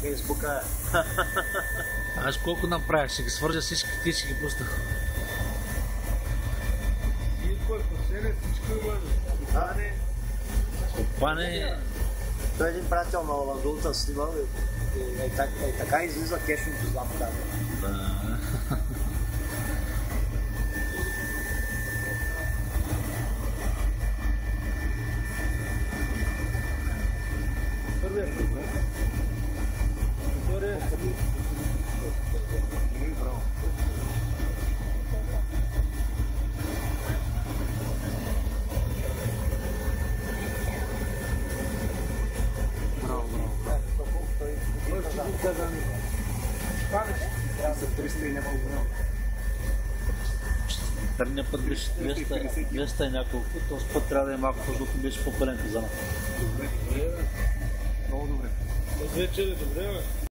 Фейсбука. Аз колко направих, ще ги свържа всички, ти ще ги пусна. И кой поселя всичко има. Пане, Той е един приятел на Ландулта снимал и така излиза кешното злато. да. Първият проблем. Вторият браво. За 300 и няма голямо. Предния път беше 200 и няколко, този път трябва да е малко, защото беше по-пълен казана. Много добре. Вече е добре, бе.